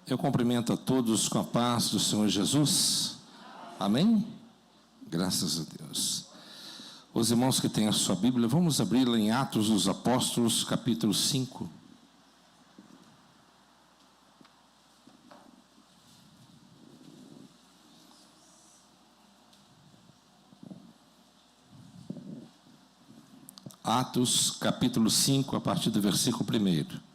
Eu cumprimento a todos com a paz do Senhor Jesus. Amém? Graças a Deus. Os irmãos que têm a sua Bíblia, vamos abri-la em Atos dos Apóstolos, capítulo 5. Atos, capítulo 5, a partir do versículo 1.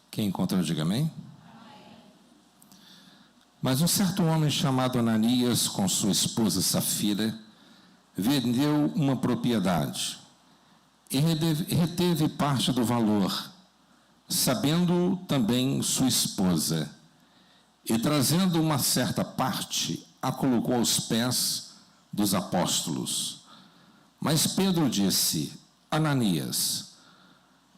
Quem encontrou, diga amém. Mas um certo homem chamado Ananias, com sua esposa Safira, vendeu uma propriedade e reteve parte do valor, sabendo também sua esposa, e trazendo uma certa parte, a colocou aos pés dos apóstolos. Mas Pedro disse: Ananias,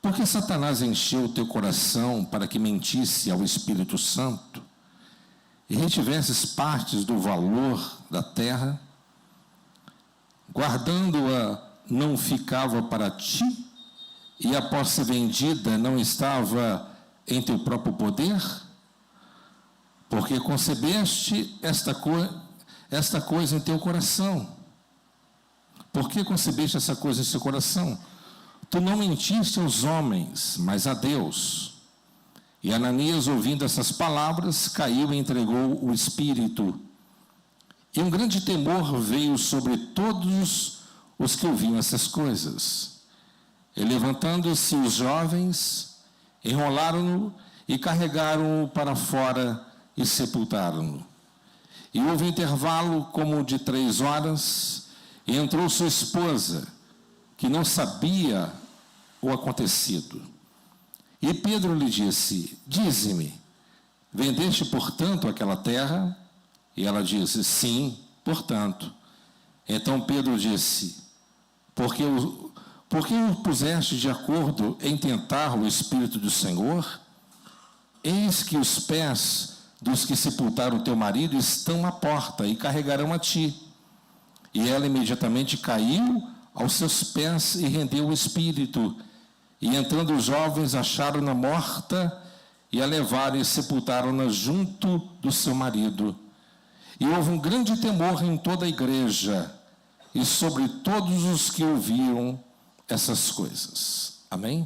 por que Satanás encheu o teu coração para que mentisse ao Espírito Santo e retivesses partes do valor da terra? Guardando-a não ficava para ti, e após ser vendida não estava em teu próprio poder? Porque concebeste esta coisa em teu coração. Por que concebeste essa coisa em seu coração? Tu não mentiste aos homens, mas a Deus. E Ananias, ouvindo essas palavras, caiu e entregou o Espírito. E um grande temor veio sobre todos os que ouviam essas coisas. E levantando-se os jovens, enrolaram-no e carregaram-o para fora e sepultaram-no. E houve intervalo como de 3 horas, e entrou sua esposa, que não sabia o acontecido. E Pedro lhe disse: Dize-me, vendeste, portanto, aquela terra? E ela disse: Sim, portanto. Então Pedro disse: Por que o puseste de acordo em tentar o Espírito do Senhor? Eis que os pés dos que sepultaram teu marido estão à porta e carregarão a ti. E ela imediatamente caiu aos seus pés e rendeu o espírito. E entrando os jovens, acharam-na morta, e a levaram e sepultaram-na junto do seu marido. E houve um grande temor em toda a igreja, e sobre todos os que ouviram essas coisas. Amém?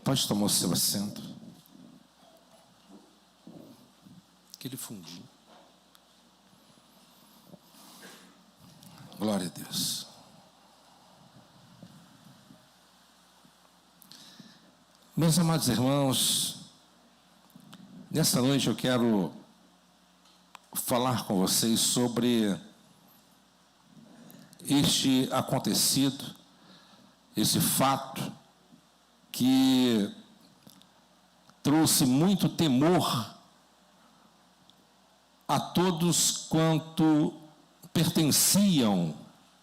Pode tomar o seu assento. Aquele fundinho. Glória a Deus. Meus amados irmãos, nesta noite eu quero falar com vocês sobre este acontecido, esse fato que trouxe muito temor a todos quanto pertenciam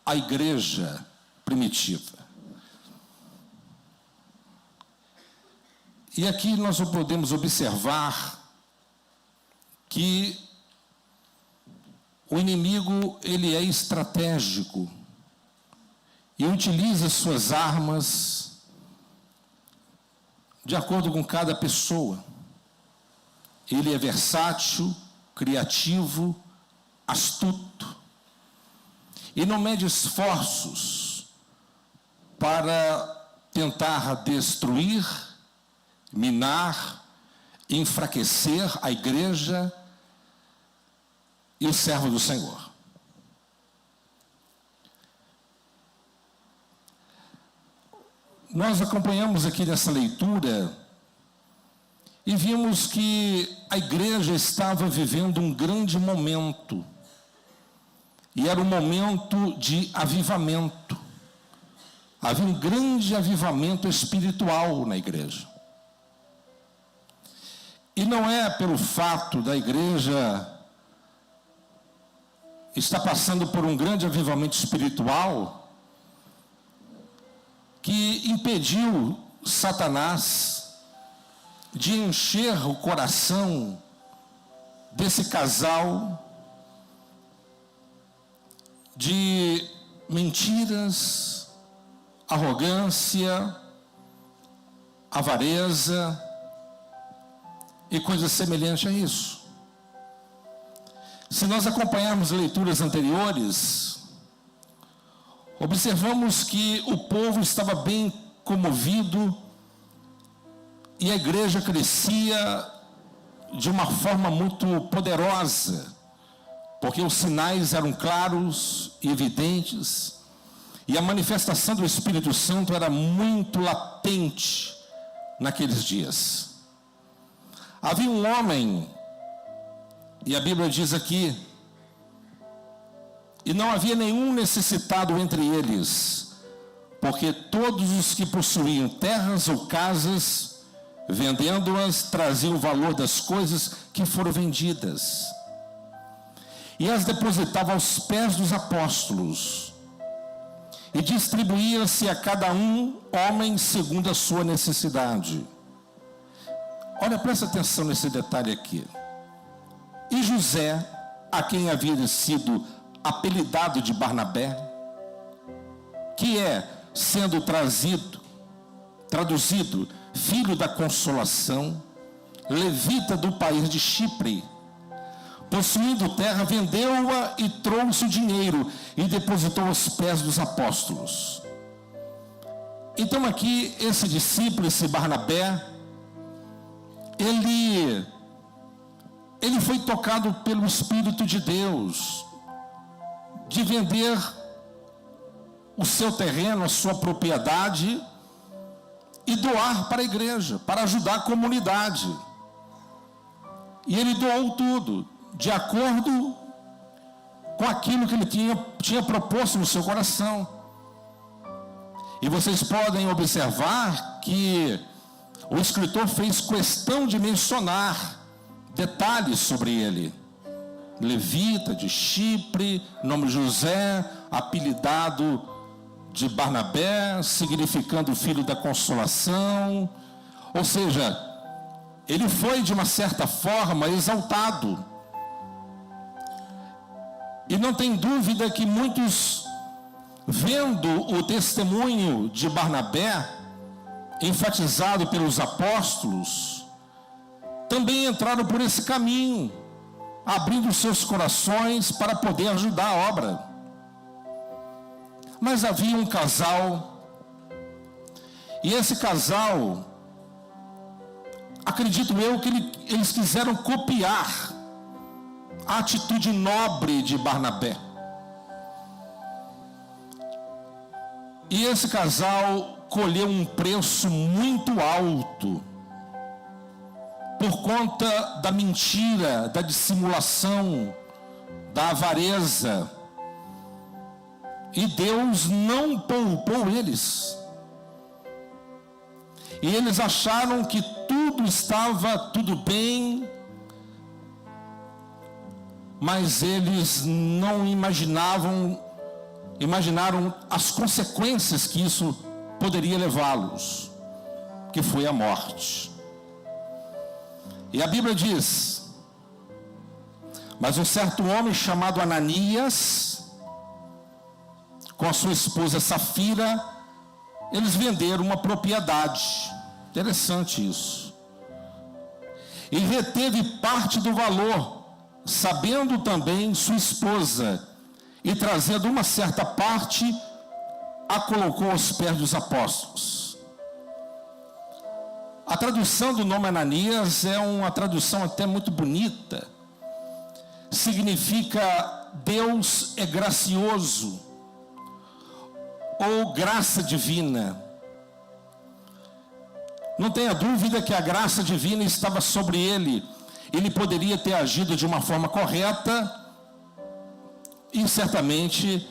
à igreja primitiva. E aqui nós podemos observar que o inimigo, ele é estratégico e utiliza suas armas de acordo com cada pessoa. Ele é versátil, criativo, astuto e não mede esforços para tentar destruir, minar, enfraquecer a igreja e o servo do Senhor. Nós acompanhamos aqui nessa leitura e vimos que a igreja estava vivendo um grande momento, e era um momento de avivamento. Havia um grande avivamento espiritual na igreja. E não é pelo fato da igreja estar passando por um grande avivamento espiritual que impediu Satanás de encher o coração desse casal, de mentiras, arrogância, avareza e coisas semelhantes a isso. Se nós acompanharmos leituras anteriores, observamos que o povo estava bem comovido e a igreja crescia de uma forma muito poderosa, porque os sinais eram claros e evidentes, e a manifestação do Espírito Santo era muito latente naqueles dias. Havia um homem, e a Bíblia diz aqui, e não havia nenhum necessitado entre eles, porque todos os que possuíam terras ou casas, vendendo-as, traziam o valor das coisas que foram vendidas, e as depositavam aos pés dos apóstolos, e distribuía-se a cada um homem segundo a sua necessidade. Olha, presta atenção nesse detalhe aqui. E José, a quem havia sido apelidado de Barnabé, que é, sendo traduzido, filho da consolação, levita do país de Chipre, possuindo terra, vendeu-a e trouxe o dinheiro e depositou aos pés dos apóstolos. Então aqui, esse discípulo, esse Barnabé, ele foi tocado pelo Espírito de Deus, de vender o seu terreno, a sua propriedade, e doar para a igreja, para ajudar a comunidade. E ele doou tudo, de acordo com aquilo que ele tinha proposto no seu coração. E vocês podem observar que o escritor fez questão de mencionar detalhes sobre ele. Levita de Chipre, nome José, apelidado de Barnabé, significando filho da consolação. Ou seja, ele foi de uma certa forma exaltado. E não tem dúvida que muitos, vendo o testemunho de Barnabé, enfatizado pelos apóstolos, também entraram por esse caminho, abrindo seus corações para poder ajudar a obra. Mas havia um casal, e esse casal, acredito eu que eles quiseram copiar a atitude nobre de Barnabé. E esse casal colheu um preço muito alto por conta da mentira, da dissimulação, da avareza. E Deus não poupou eles. E eles acharam que tudo estava tudo bem, mas eles não imaginaram as consequências que isso poderia levá-los, que foi a morte. E a Bíblia diz: mas um certo homem chamado Ananias, com a sua esposa Safira, eles venderam uma propriedade. Interessante isso. E reteve parte do valor, sabendo também sua esposa, e trazendo uma certa parte, a colocou aos pés dos apóstolos. A tradução do nome Ananias é uma tradução até muito bonita. Significa Deus é gracioso, ou graça divina. Não tenha dúvida que a graça divina estava sobre ele. Ele poderia ter agido de uma forma correta e certamente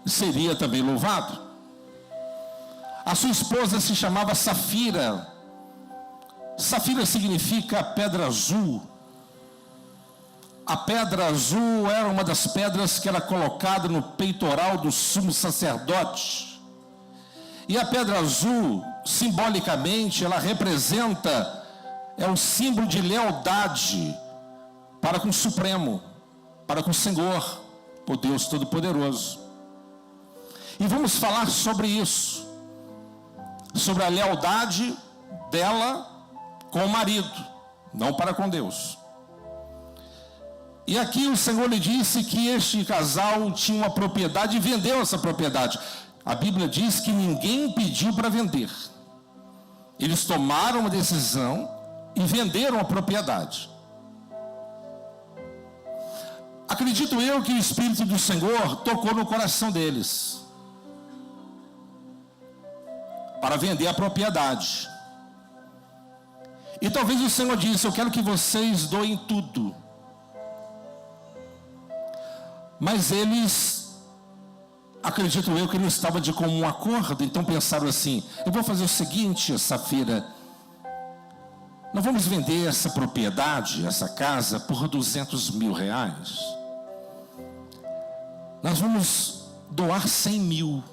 seria também louvado. A sua esposa se chamava Safira. Safira significa pedra azul. A pedra azul era uma das pedras que era colocada no peitoral do sumo sacerdote. E a pedra azul, simbolicamente, ela representa, é um símbolo de lealdade para com o Supremo, para com o Senhor, o Deus Todo-Poderoso. E vamos falar sobre isso, sobre a lealdade dela com o marido, não para com Deus. E aqui o Senhor lhe disse que este casal tinha uma propriedade e vendeu essa propriedade. A Bíblia diz que ninguém pediu para vender. Eles tomaram uma decisão e venderam a propriedade. Acredito eu que o Espírito do Senhor tocou no coração deles para vender a propriedade. E talvez o Senhor disse: eu quero que vocês doem tudo. Mas eles, acredito eu que não estavam de comum acordo, então pensaram assim: eu vou fazer o seguinte, Safira, nós vamos vender essa propriedade, essa casa, por 200 mil reais. Nós vamos doar 100 mil.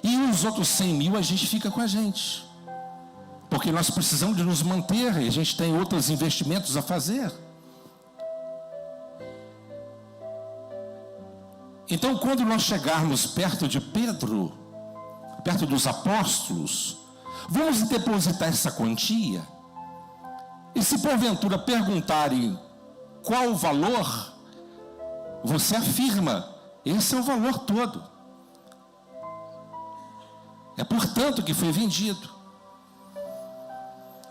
E os outros 100 mil a gente fica com a gente. Porque nós precisamos de nos manter, e a gente tem outros investimentos a fazer. Então, quando nós chegarmos perto de Pedro, perto dos apóstolos, vamos depositar essa quantia. E se porventura perguntarem qual o valor, você afirma: esse é o valor todo. É portanto que foi vendido.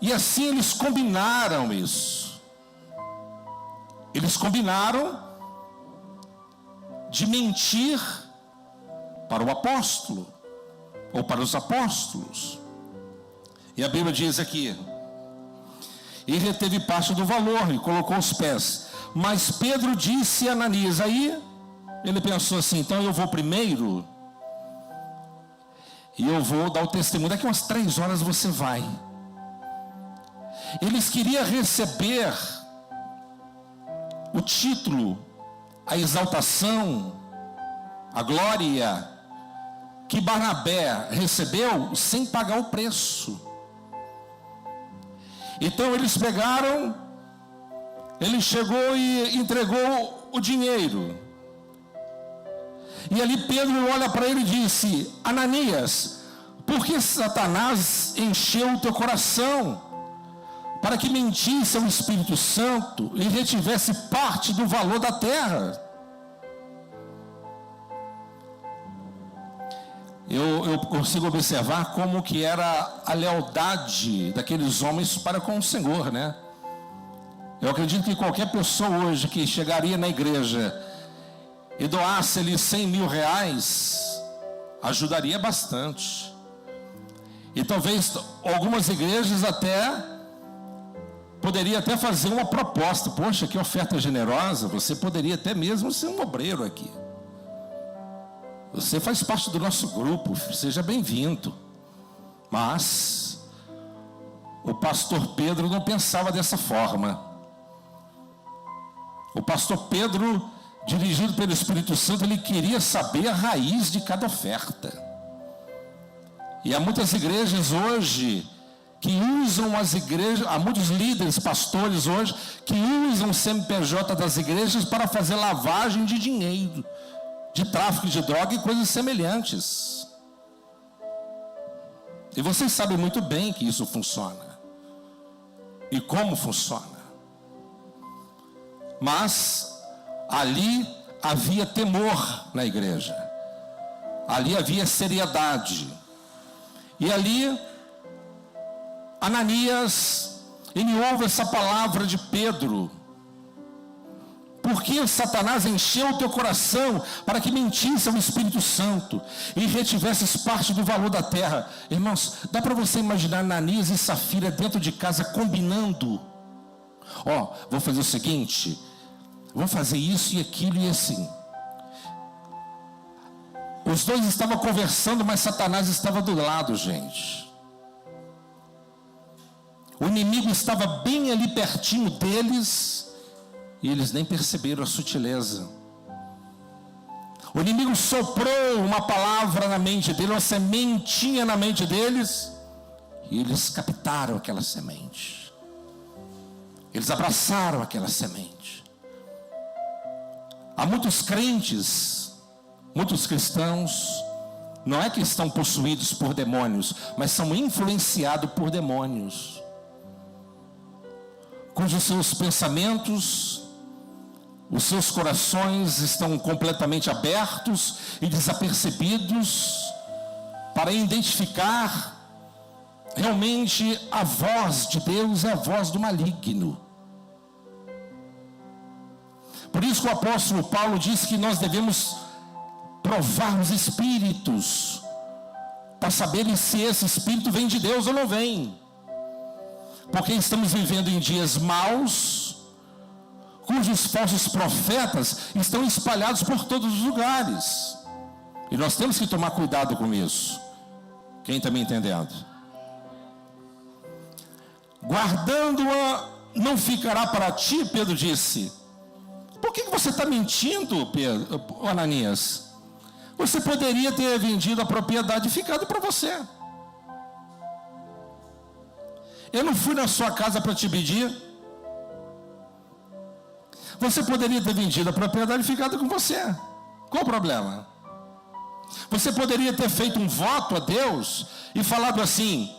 E assim eles combinaram isso. Eles combinaram de mentir para o apóstolo, ou para os apóstolos. E a Bíblia diz aqui: e reteve parte do valor e colocou os pés. Mas Pedro disse a Ananias, aí ele pensou assim: então eu vou primeiro e eu vou dar o testemunho, daqui umas 3 horas você vai. Eles queriam receber o título, a exaltação, a glória que Barnabé recebeu sem pagar o preço. Então eles pegaram, ele chegou e entregou o dinheiro. E ali Pedro olha para ele e disse: Ananias, por que Satanás encheu o teu coração para que mentisse ao Espírito Santo e retivesse parte do valor da terra? Eu consigo observar como que era a lealdade daqueles homens para com o Senhor, né? Eu acredito que qualquer pessoa hoje que chegaria na igreja e doasse-lhe 100 mil reais, ajudaria bastante. E talvez algumas igrejas poderia até fazer uma proposta: poxa, que oferta generosa, você poderia até mesmo ser um obreiro aqui. Você faz parte do nosso grupo, seja bem-vindo. Mas o pastor Pedro não pensava dessa forma. O pastor Pedro, dirigido pelo Espírito Santo, ele queria saber a raiz de cada oferta. E há muitas igrejas hoje que usam as igrejas, há muitos líderes, pastores hoje, que usam o CNPJ das igrejas para fazer lavagem de dinheiro, de tráfico de droga e coisas semelhantes. E vocês sabem muito bem que isso funciona. E como funciona. Mas ali havia temor na igreja. Ali havia seriedade. E ali Ananias, ele ouve essa palavra de Pedro: porque Satanás encheu o teu coração para que mentisse ao Espírito Santo e retivesses parte do valor da terra. Irmãos, dá para você imaginar Ananias e Safira dentro de casa combinando: vou fazer o seguinte, vou fazer isso e aquilo e assim. Os dois estavam conversando, mas Satanás estava do lado, gente. O inimigo estava bem ali pertinho deles e eles nem perceberam a sutileza. O inimigo soprou uma palavra na mente deles, uma sementinha na mente deles, e eles captaram aquela semente. Eles abraçaram aquela semente. Há muitos crentes, muitos cristãos, não é que estão possuídos por demônios, mas são influenciados por demônios, cujos seus pensamentos, os seus corações estão completamente abertos e desapercebidos para identificar realmente a voz de Deus é a voz do maligno. Por isso que o apóstolo Paulo diz que nós devemos provar os espíritos, para saberem se esse espírito vem de Deus ou não vem. Porque estamos vivendo em dias maus, cujos falsos profetas estão espalhados por todos os lugares. E nós temos que tomar cuidado com isso. Quem está me entendendo? Guardando-a não ficará para ti, Pedro disse. Por que você está mentindo, Pedro, Ananias? Você poderia ter vendido a propriedade e ficado para você. Eu não fui na sua casa para te pedir. Você poderia ter vendido a propriedade e ficado com você. Qual o problema? Você poderia ter feito um voto a Deus e falado assim: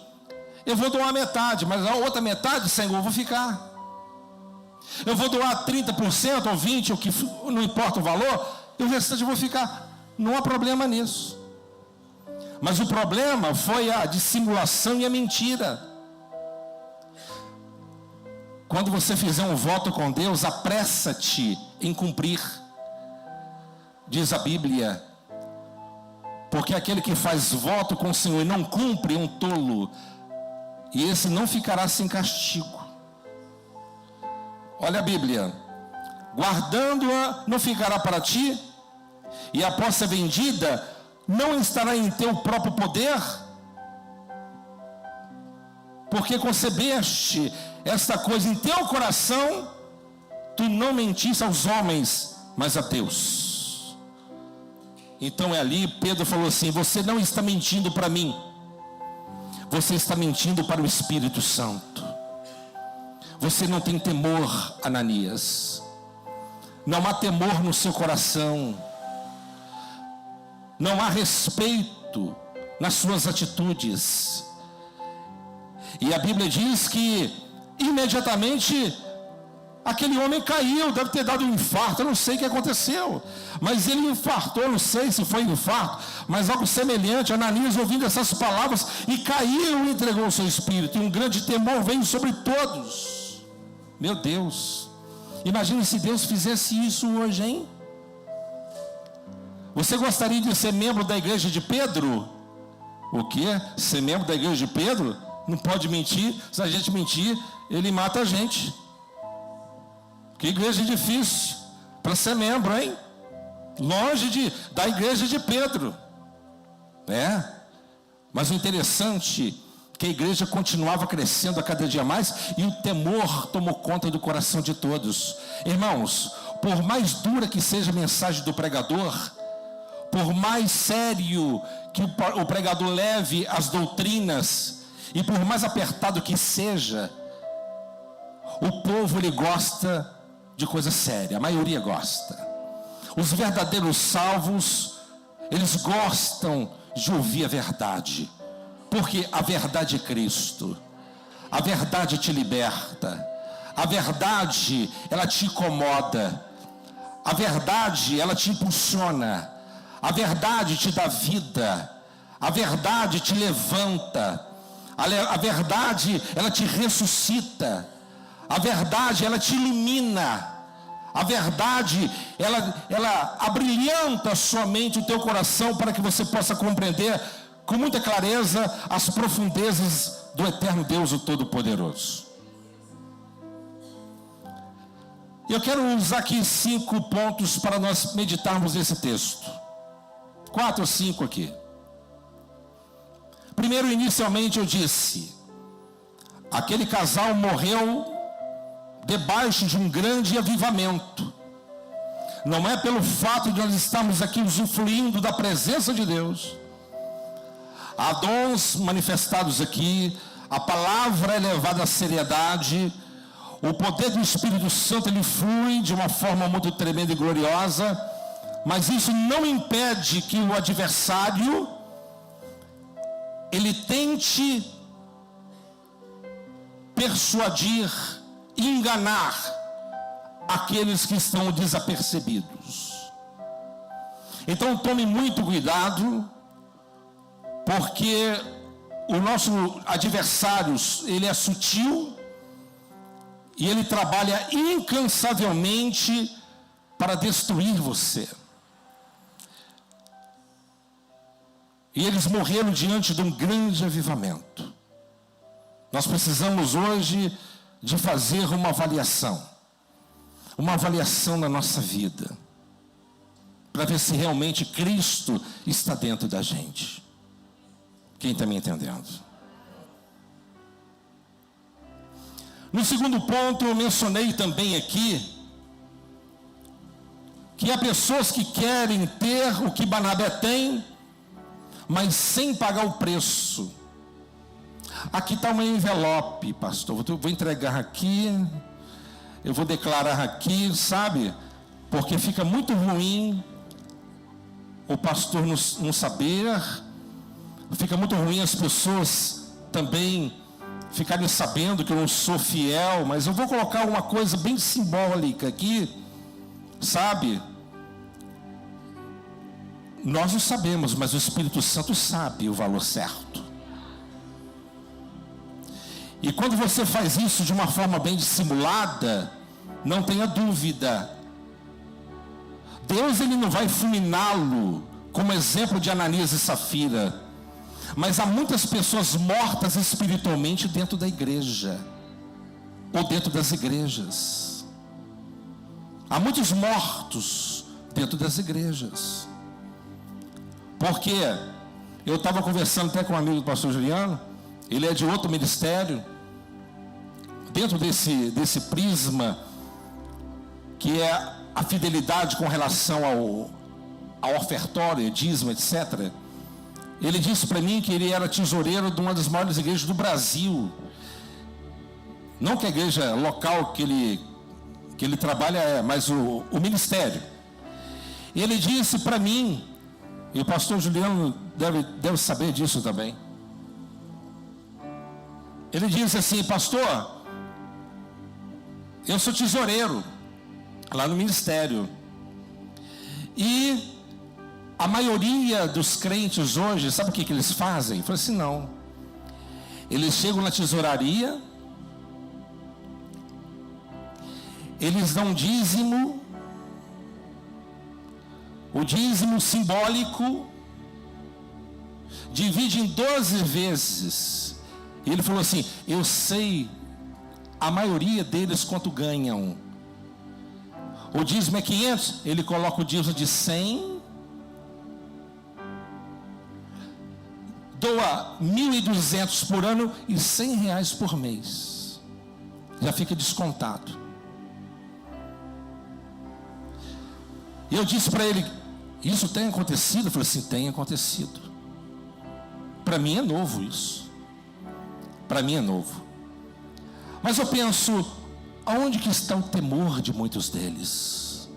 eu vou doar metade, mas a outra metade, Senhor, eu vou ficar. Eu vou doar 30% ou 20%, o que não importa o valor, e o restante eu vou ficar. Não há problema nisso. Mas o problema foi a dissimulação e a mentira. Quando você fizer um voto com Deus, apressa-te em cumprir, diz a Bíblia, porque aquele que faz voto com o Senhor e não cumpre é um tolo, e esse não ficará sem castigo. Olha a Bíblia: guardando-a não ficará para ti, e após ser vendida não estará em teu próprio poder, porque concebeste esta coisa em teu coração, tu não mentiste aos homens, mas a Deus. Então é ali, Pedro falou assim: você não está mentindo para mim, você está mentindo para o Espírito Santo. Você não tem temor, Ananias. Não há temor no seu coração. Não há respeito nas suas atitudes. E a Bíblia diz que imediatamente aquele homem caiu, deve ter dado um infarto, eu não sei o que aconteceu, mas ele infartou, não sei se foi infarto, mas algo semelhante. Ananias, ouvindo essas palavras, e caiu e entregou o seu espírito, e um grande temor veio sobre todos. Meu Deus, imagine se Deus fizesse isso hoje, hein? Você gostaria de ser membro da igreja de Pedro? O quê? Ser membro da igreja de Pedro? Não pode mentir. Se a gente mentir, ele mata a gente. Que igreja difícil para ser membro, hein? Longe da igreja de Pedro. Mas o interessante é que a igreja continuava crescendo a cada dia mais, e o temor tomou conta do coração de todos. Irmãos, por mais dura que seja a mensagem do pregador, por mais sério que o pregador leve as doutrinas, e por mais apertado que seja, o povo, ele gosta de coisa séria. A maioria gosta. Os verdadeiros salvos, eles gostam de ouvir a verdade, porque a verdade é Cristo. A verdade te liberta. A verdade, ela te incomoda. A verdade, ela te impulsiona. A verdade te dá vida. A verdade te levanta. A verdade, ela te ressuscita. A verdade, ela te ilumina. A verdade, ela abrilhanta somente o teu coração, para que você possa compreender com muita clareza as profundezas do eterno Deus, o Todo-Poderoso. Eu quero usar aqui 5 pontos para nós meditarmos nesse texto. 4 ou 5 aqui. Primeiro, inicialmente eu disse: aquele casal morreu debaixo de um grande avivamento. Não é pelo fato de nós estarmos aqui usufruindo da presença de Deus. Há dons manifestados aqui, a palavra é levada à seriedade, O poder do Espírito Santo, ele flui de uma forma muito tremenda e gloriosa, mas isso não impede que o adversário, ele tente persuadir, enganar aqueles que estão desapercebidos. Então tome muito cuidado, porque o nosso adversário, ele é sutil e ele trabalha incansavelmente para destruir você. E eles morreram diante de um grande avivamento. Nós precisamos hoje de fazer uma avaliação na nossa vida, para ver se realmente Cristo está dentro da gente. Quem está me entendendo? No segundo ponto, eu mencionei também aqui que há pessoas que querem ter o que Barnabé tem, mas sem pagar o preço. Aqui está uma envelope, pastor, eu vou entregar aqui, eu vou declarar aqui, sabe? Porque fica muito ruim o pastor não saber, fica muito ruim as pessoas também ficarem sabendo que eu não sou fiel, mas eu vou colocar uma coisa bem simbólica aqui, sabe? Nós não sabemos, mas o Espírito Santo sabe o valor certo. E quando você faz isso de uma forma bem dissimulada, não tenha dúvida, Deus, ele não vai fulminá-lo como exemplo de Ananias e Safira. Mas há muitas pessoas mortas espiritualmente dentro da igreja, ou dentro das igrejas. Há muitos mortos dentro das igrejas. Porque eu estava conversando até com um amigo do pastor Juliano, ele é de outro ministério, dentro desse prisma, que é a fidelidade com relação ao ofertório, dízimo, etc. Ele disse para mim que ele era tesoureiro de uma das maiores igrejas do Brasil. Não que a igreja local que ele trabalha é, mas o ministério. E ele disse para mim, e o pastor Juliano deve saber disso também. Ele disse assim: pastor, eu sou tesoureiro lá no ministério. E a maioria dos crentes hoje, sabe o que eles fazem? Eu falei assim: não. Eles chegam na tesouraria, eles dão dízimo, o dízimo simbólico, divide em 12 vezes. E ele falou assim: eu sei a maioria deles quanto ganham. O dízimo é 500, ele coloca o dízimo de 100, doa 1.200 por ano e R$100 por mês. Já fica descontado. E eu disse para ele: isso tem acontecido? Eu falei assim: tem acontecido. Para mim é novo isso. Para mim é novo. Mas eu penso, aonde que está o temor de muitos deles?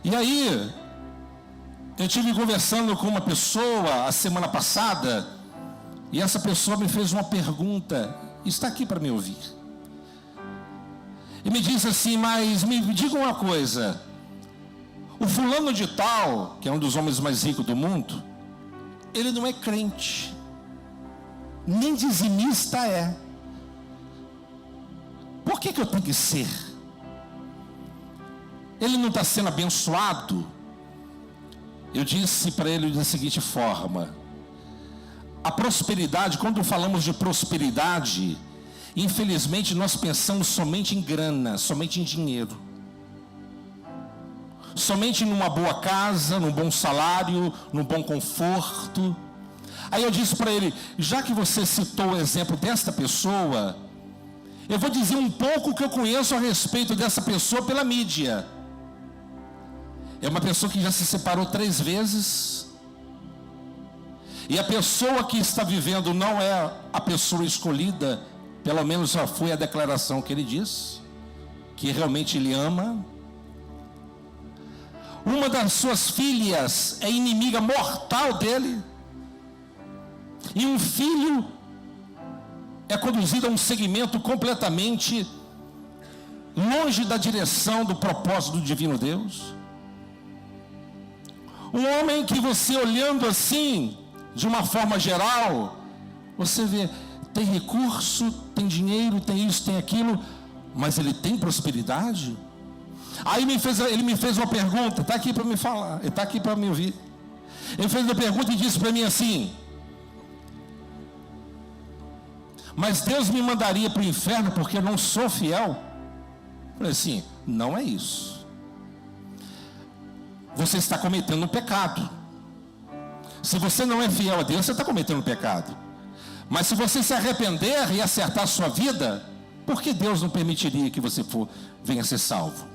E aí, eu estive conversando com uma pessoa a semana passada, e essa pessoa me fez uma pergunta, está aqui para me ouvir. E me disse assim: mas me diga uma coisa, o fulano de tal, que é um dos homens mais ricos do mundo, ele não é crente, nem dizimista é. Por que eu tenho que ser? Ele não está sendo abençoado? Eu disse para ele da seguinte forma: a prosperidade, quando falamos de prosperidade, infelizmente nós pensamos somente em grana, somente em dinheiro, somente numa boa casa, num bom salário, num bom conforto. Aí eu disse para ele: já que você citou o exemplo desta pessoa, eu vou dizer um pouco que eu conheço a respeito dessa pessoa pela mídia. É uma pessoa que já se separou 3 vezes. E a pessoa que está vivendo não é a pessoa escolhida Pelo menos só foi a declaração que ele disse, que realmente ele ama. Uma das suas filhas é inimiga mortal dele. E um filho é conduzido a um segmento completamente longe da direção do propósito do divino Deus. Um homem que você olhando assim, de uma forma geral, você vê, tem recurso, tem dinheiro, tem isso, tem aquilo, mas ele tem prosperidade? Aí ele me fez uma pergunta, está aqui para me falar, ele está aqui para me ouvir. Ele fez uma pergunta e disse para mim assim: mas Deus me mandaria para o inferno porque eu não sou fiel? Eu falei assim, não é isso. Você está cometendo um pecado. Se você não é fiel a Deus, você está cometendo um pecado. Mas se você se arrepender e acertar a sua vida, por que Deus não permitiria que você venha ser salvo?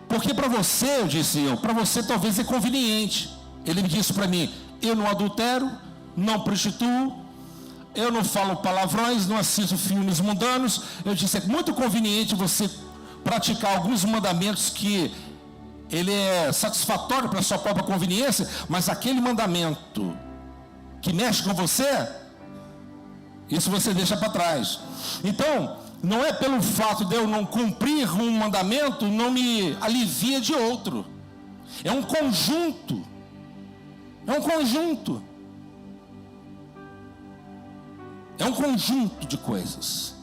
Porque para você, eu disse para você talvez é conveniente. Ele me disse para mim, eu não adultero, não prostituo, eu não falo palavrões, não assisto filmes mundanos. Eu disse, é muito conveniente você praticar alguns mandamentos que ele é satisfatório para a sua própria conveniência, mas aquele mandamento que mexe com você, isso você deixa para trás. Então, não é pelo fato de eu não cumprir um mandamento, não me alivia de outro. É um conjunto. É um conjunto. É um conjunto de coisas.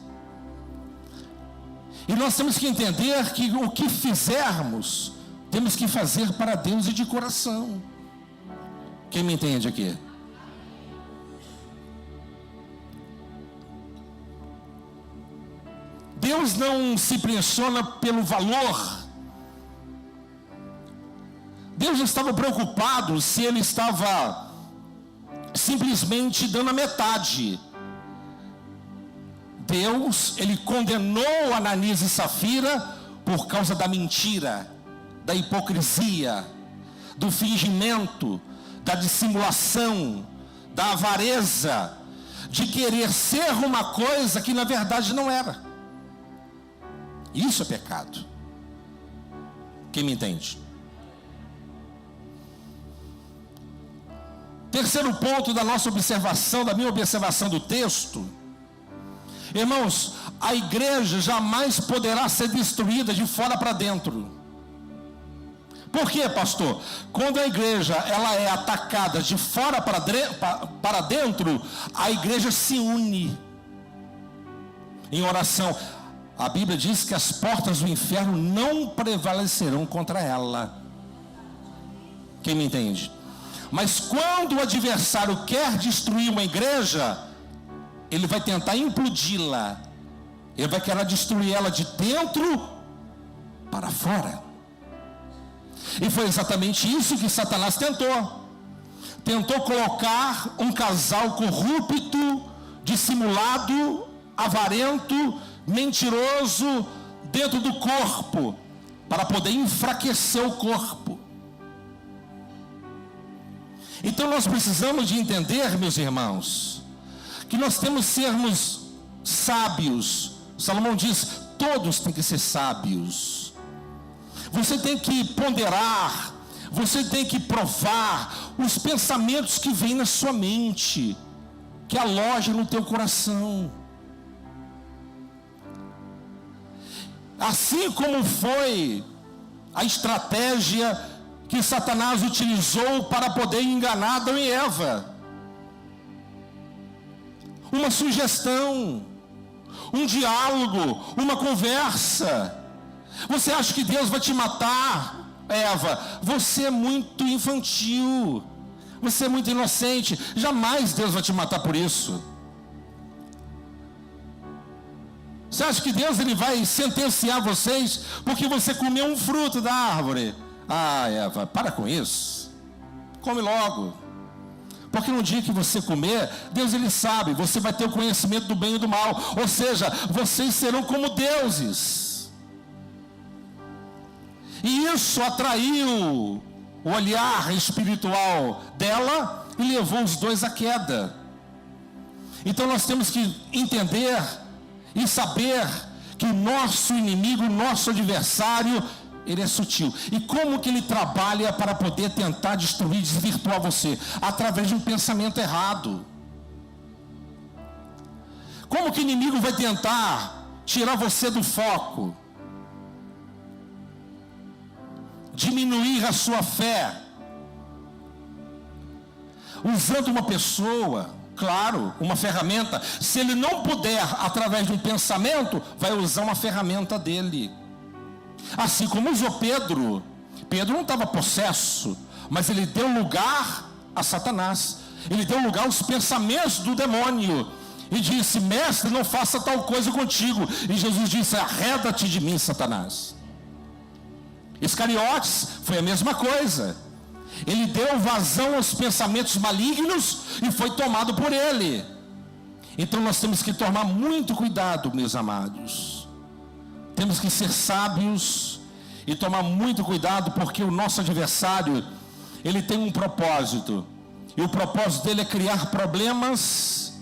E nós temos que entender que o que fizermos, temos que fazer para Deus e de coração. Quem me entende aqui? Deus não se impressiona pelo valor. Deus não estava preocupado se ele estava simplesmente dando a metade. Deus, ele condenou Ananias e Safira por causa da mentira, da hipocrisia, do fingimento, da dissimulação, da avareza, de querer ser uma coisa que na verdade não era. Isso é pecado. Quem me entende? Terceiro ponto da nossa observação, da minha observação do texto. Irmãos, a igreja jamais poderá ser destruída de fora para dentro. Por quê, pastor? Quando a igreja ela é atacada de fora para dentro, a igreja se une em oração. A Bíblia diz que as portas do inferno não prevalecerão contra ela. Quem me entende? Mas quando o adversário quer destruir uma igreja, ele vai tentar implodi-la. Ele vai querer destruir ela de dentro para fora. E foi exatamente isso que Satanás tentou. Tentou colocar um casal corrupto, dissimulado, avarento, mentiroso dentro do corpo, para poder enfraquecer o corpo. Então nós precisamos de entender, meus irmãos, que nós temos que sermos sábios. Salomão diz, todos têm que ser sábios. Você tem que ponderar, você tem que provar os pensamentos que vêm na sua mente, que alojam no teu coração. Assim como foi a estratégia que Satanás utilizou para poder enganar Adão e Eva. Uma sugestão, um diálogo, uma conversa. Você acha que Deus vai te matar, Eva? Você é muito infantil, você é muito inocente. Jamais Deus vai te matar por isso. Você acha que Deus ele vai sentenciar vocês porque você comeu um fruto da árvore? Ah, Eva, para com isso. Come logo. Porque no dia que você comer, Deus ele sabe, você vai ter o conhecimento do bem e do mal. Ou seja, vocês serão como deuses. E isso atraiu o olhar espiritual dela e levou os dois à queda. Então nós temos que entender e saber que o nosso inimigo, o nosso adversário, ele é sutil. E como que ele trabalha para poder tentar destruir, desvirtuar você? Através de um pensamento errado. Como que o inimigo vai tentar tirar você do foco? Diminuir a sua fé. Usando uma pessoa, claro, uma ferramenta. Se ele não puder, através de um pensamento, vai usar uma ferramenta dele. Assim como usou Pedro. Pedro não estava possesso, mas ele deu lugar a Satanás. Ele deu lugar aos pensamentos do demônio. E disse: mestre, não faça tal coisa contigo. E Jesus disse: arreda-te de mim, Satanás. Iscariotes foi a mesma coisa. Ele deu vazão aos pensamentos malignos e foi tomado por ele. Então nós temos que tomar muito cuidado, meus amados. Temos que ser sábios e tomar muito cuidado, porque o nosso adversário, ele tem um propósito. E o propósito dele é criar problemas,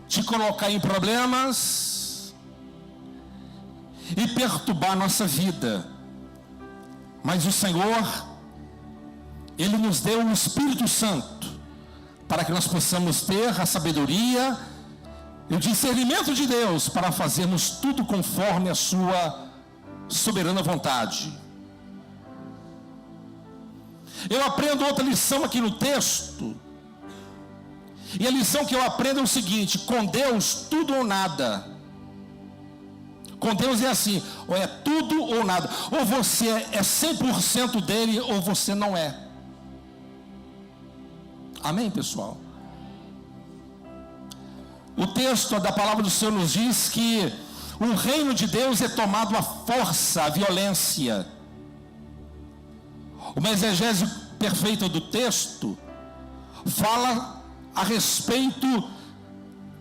te colocar em problemas e perturbar a nossa vida. Mas o Senhor, Ele nos deu o Espírito Santo para que nós possamos ter a sabedoria e o discernimento de Deus para fazermos tudo conforme a sua soberana vontade. Eu aprendo outra lição aqui no texto, e a lição que eu aprendo é o seguinte: com Deus tudo ou nada. Com Deus é assim, ou é tudo ou nada. Ou você é 100% dele, ou você não é. Amém, pessoal? O texto da palavra do Senhor nos diz que o reino de Deus é tomado à força, à violência. Uma exegese perfeita do texto fala a respeito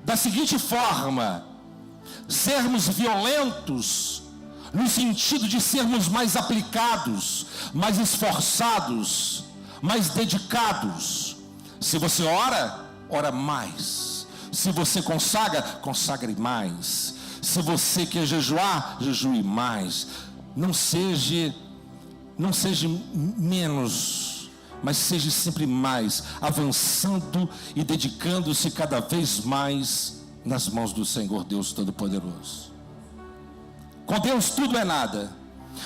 da seguinte forma: sermos violentos no sentido de sermos mais aplicados, mais esforçados, mais dedicados. Se você ora, ora mais. Se você consagra, consagre mais. Se você quer jejuar, jejue mais. Não seja menos, mas seja sempre mais, avançando e dedicando-se cada vez mais nas mãos do Senhor Deus Todo-Poderoso. Com Deus tudo é nada.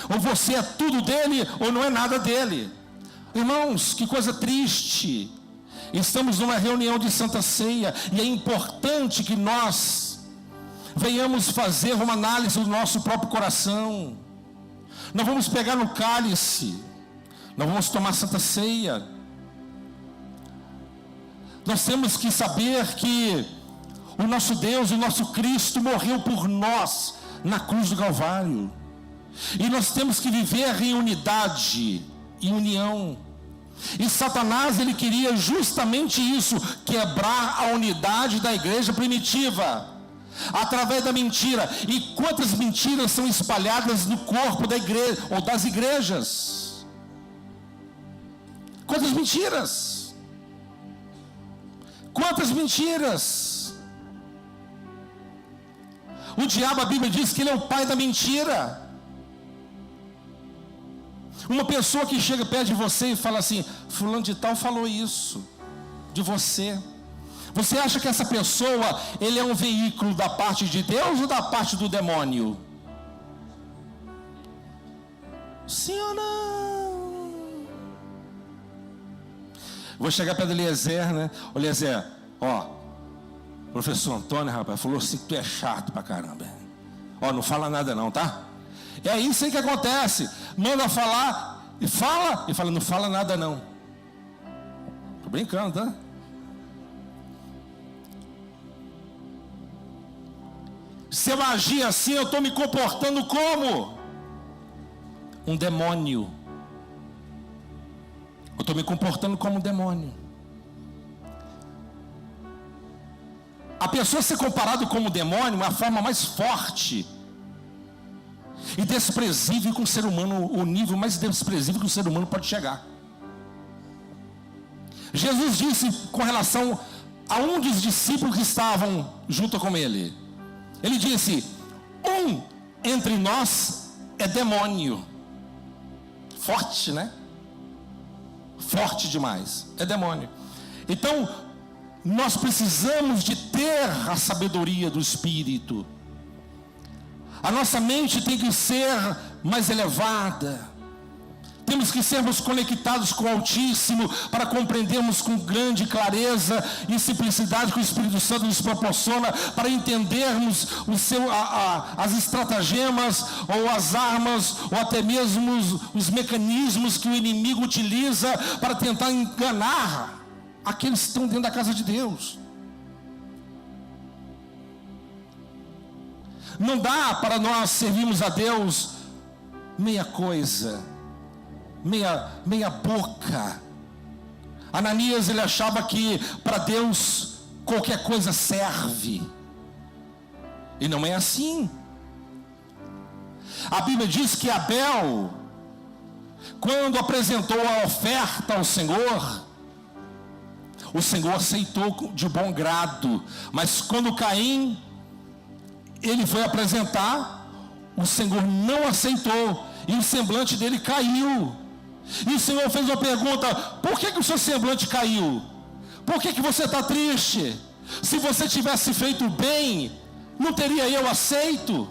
Ou você é tudo dele, ou não é nada dele. Irmãos, que coisa triste. Estamos numa reunião de Santa Ceia, e é importante que nós venhamos fazer uma análise do nosso próprio coração. Nós vamos pegar no cálice, nós vamos tomar Santa Ceia. Nós temos que saber que o nosso Deus, o nosso Cristo morreu por nós na cruz do Calvário. E nós temos que viver em unidade, em união. E Satanás, ele queria justamente isso, quebrar a unidade da igreja primitiva, através da mentira. E quantas mentiras são espalhadas no corpo da igreja, ou das igrejas? Quantas mentiras? Quantas mentiras? O diabo, a Bíblia diz que ele é o pai da mentira. Uma pessoa que chega perto de você e fala assim: fulano de tal falou isso de você. Você acha que essa pessoa, ele é um veículo da parte de Deus ou da parte do demônio? Sim ou não? Vou chegar perto do Eliezer, né? Ô Eliezer, ó, professor Antônio, rapaz, falou assim que tu é chato pra caramba. Ó, não fala nada não, tá? É isso aí que acontece. Manda falar e fala, não fala nada não. Tô brincando, tá? Se eu agir assim, eu estou me comportando como um demônio. Eu estou me comportando como um demônio. A pessoa ser comparado como demônio é a forma mais forte e desprezível que um ser humano, o nível mais desprezível que um ser humano pode chegar. Jesus disse com relação a um dos discípulos que estavam junto com ele. Ele disse: um entre nós é demônio. Forte, né? Forte demais, é demônio. Então, nós precisamos de ter a sabedoria do Espírito. A nossa mente tem que ser mais elevada. Temos que sermos conectados com o Altíssimo para compreendermos com grande clareza e simplicidade que o Espírito Santo nos proporciona, para entendermos as estratagemas ou as armas ou até mesmo os mecanismos que o inimigo utiliza para tentar enganar aqueles que estão dentro da casa de Deus. Não dá para nós servirmos a Deus meia coisa, meia boca. Ananias, ele achava que para Deus qualquer coisa serve, e não é assim. A Bíblia diz que Abel, quando apresentou a oferta ao Senhor, o Senhor aceitou de bom grado. Mas quando Caim, ele foi apresentar, o Senhor não aceitou, e o semblante dele caiu. E o Senhor fez uma pergunta: por que o seu semblante caiu? Por que você está triste? Se você tivesse feito bem, não teria eu aceito?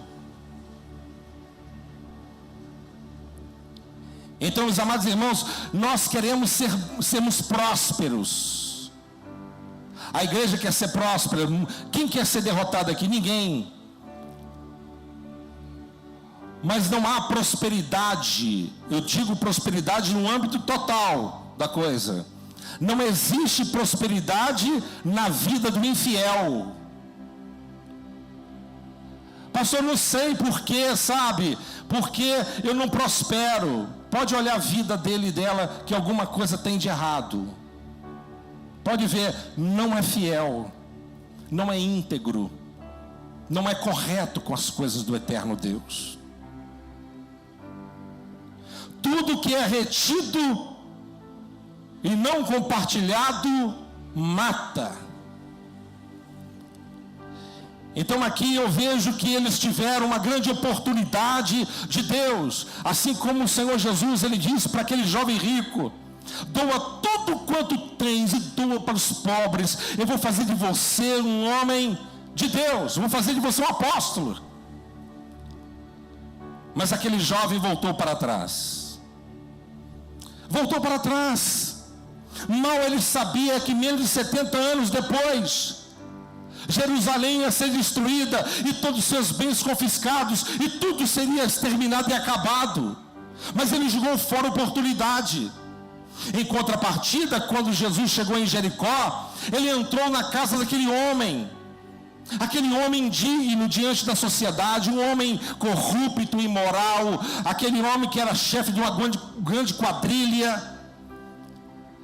Então, meus amados irmãos, nós queremos sermos prósperos. A igreja quer ser próspera. Quem quer ser derrotado aqui? Ninguém. Mas não há prosperidade, eu digo prosperidade no âmbito total da coisa. Não existe prosperidade na vida do infiel. Pastor, não sei porquê, sabe? Porque eu não prospero. Pode olhar a vida dele e dela, que alguma coisa tem de errado. Pode ver, não é fiel, não é íntegro, não é correto com as coisas do eterno Deus. Tudo que é retido e não compartilhado mata. Então aqui eu vejo que eles tiveram uma grande oportunidade de Deus, assim como o Senhor Jesus, ele disse para aquele jovem rico: doa tudo quanto tens e doa para os pobres, eu vou fazer de você um homem de Deus, eu vou fazer de você um apóstolo. Mas aquele jovem voltou para trás. Voltou para trás. Mal ele sabia que menos de 70 anos depois, Jerusalém ia ser destruída e todos os seus bens confiscados, e tudo seria exterminado e acabado. Mas ele jogou fora a oportunidade. Em contrapartida, quando Jesus chegou em Jericó, ele entrou na casa daquele homem, aquele homem indigno diante da sociedade, um homem corrupto, imoral, aquele homem que era chefe de uma grande quadrilha,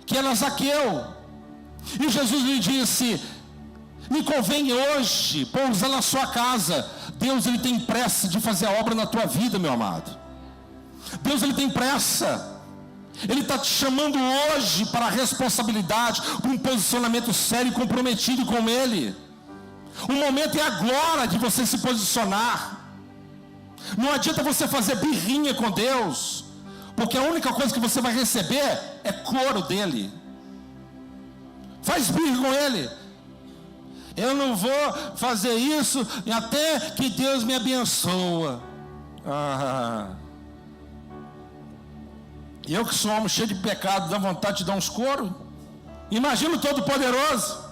que era Zaqueu. E Jesus lhe disse: me convém hoje pousar na sua casa. Deus, ele tem pressa de fazer a obra na tua vida, meu amado. Deus, ele tem pressa. Ele está te chamando hoje para a responsabilidade, para um posicionamento sério e comprometido com Ele. O momento é agora de você se posicionar. Não adianta você fazer birrinha com Deus, porque a única coisa que você vai receber é coro dele. Faz birra com Ele. Eu não vou fazer isso até que Deus me abençoa. Eu que sou homem cheio de pecado, dá vontade de dar uns coros. Imagina o Todo-Poderoso.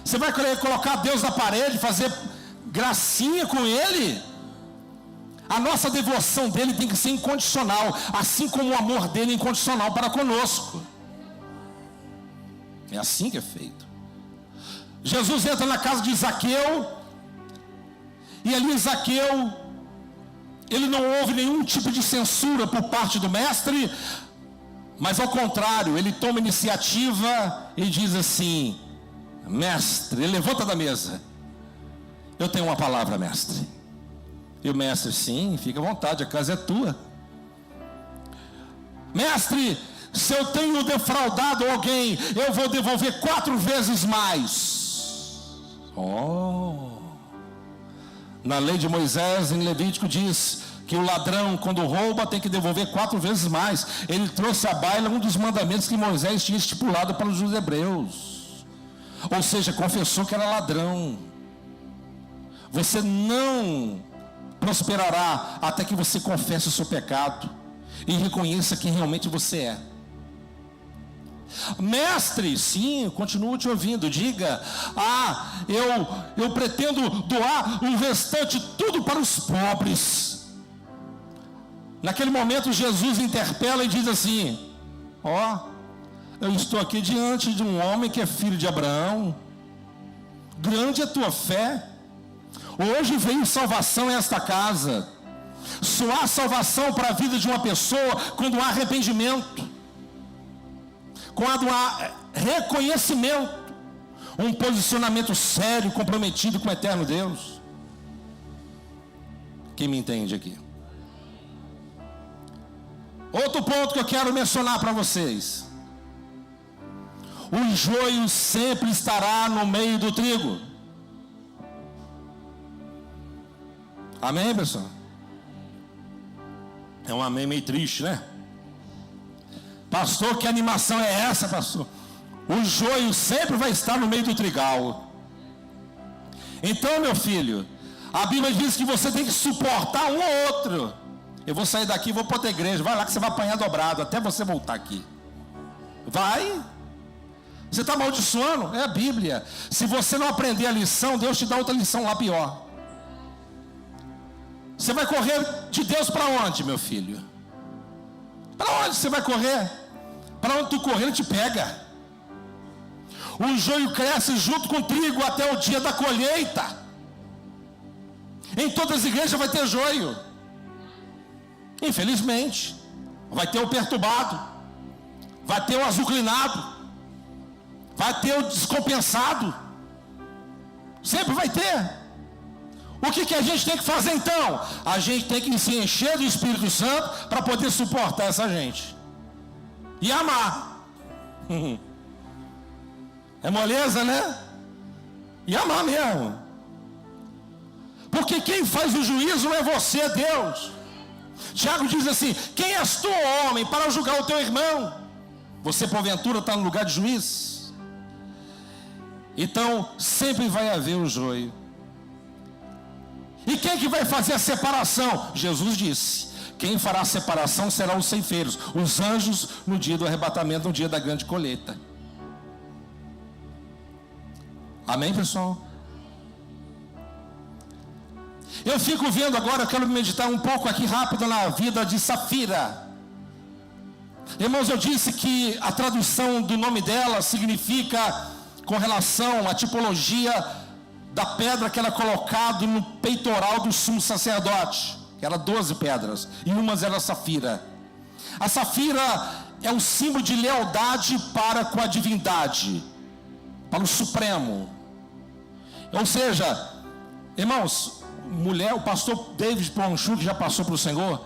Você vai querer colocar Deus na parede, fazer gracinha com Ele? A nossa devoção dele tem que ser incondicional, assim como o amor dele é incondicional para conosco. É assim que é feito. Jesus entra na casa de Zaqueu, e ali Zaqueu, ele não houve nenhum tipo de censura por parte do mestre, mas ao contrário, ele toma iniciativa e diz assim: mestre, ele levanta da mesa: eu tenho uma palavra, mestre. E o mestre: sim, fica à vontade, a casa é tua. Mestre, Se eu tenho defraudado alguém, eu vou devolver 4 vezes mais. Na lei de Moisés, em Levítico, diz que o ladrão, quando rouba, tem que devolver 4 vezes mais. Ele trouxe à baila um dos mandamentos que Moisés tinha estipulado para os hebreus. Ou seja, confessou que era ladrão. Você não prosperará até que você confesse o seu pecado e reconheça quem realmente você é. Mestre, sim, continuo te ouvindo. Diga: eu pretendo doar o restante tudo para os pobres. Naquele momento Jesus interpela e diz assim: eu estou aqui diante de um homem que é filho de Abraão. Grande é a tua fé. Hoje veio salvação a esta casa. Só há salvação para a vida de uma pessoa quando há arrependimento, quando há reconhecimento, um posicionamento sério, comprometido com o eterno Deus. Quem me entende aqui? Outro ponto que eu quero mencionar para vocês: o joio sempre estará no meio do trigo. Amém, pessoal? É um amém meio triste, né? Pastor, que animação é essa, pastor? O joio sempre vai estar no meio do trigal. Então, meu filho, a Bíblia diz que você tem que suportar um ou outro. Eu vou sair daqui e vou para outra igreja. Vai lá que você vai apanhar dobrado até você voltar aqui. Vai. Você está amaldiçoando? É a Bíblia. Se você não aprender a lição, Deus te dá outra lição lá pior. Você vai correr de Deus para onde, meu filho? Para onde você vai correr? Para onde tu correr, ele te pega. O joio cresce junto com o trigo até o dia da colheita. Em todas as igrejas vai ter joio. Infelizmente. Vai ter o perturbado, vai ter o azucrinado, vai ter o descompensado. Sempre vai ter. O que a gente tem que fazer então? A gente tem que se encher do Espírito Santo para poder suportar essa gente e amar. É moleza, né? E amar mesmo. Porque quem faz o juízo não é você, é Deus. Tiago diz assim: quem és tu, homem, para julgar o teu irmão? Você porventura está no lugar de juiz? Então sempre vai haver o joio. E quem que vai fazer a separação? Jesus disse: quem fará a separação serão os ceifeiros, os anjos, no dia do arrebatamento, no dia da grande colheita. Amém, pessoal? Eu fico vendo agora, eu quero meditar um pouco aqui rápido na vida de Safira. Irmãos, eu disse que a tradução do nome dela significa, com relação à tipologia da pedra que era colocado no peitoral do sumo sacerdote, que era 12 pedras, e umas era safira. A safira é um símbolo de lealdade para com a divindade, para o Supremo. Ou seja, irmãos, mulher, o pastor David Ponchu, que já passou para o Senhor,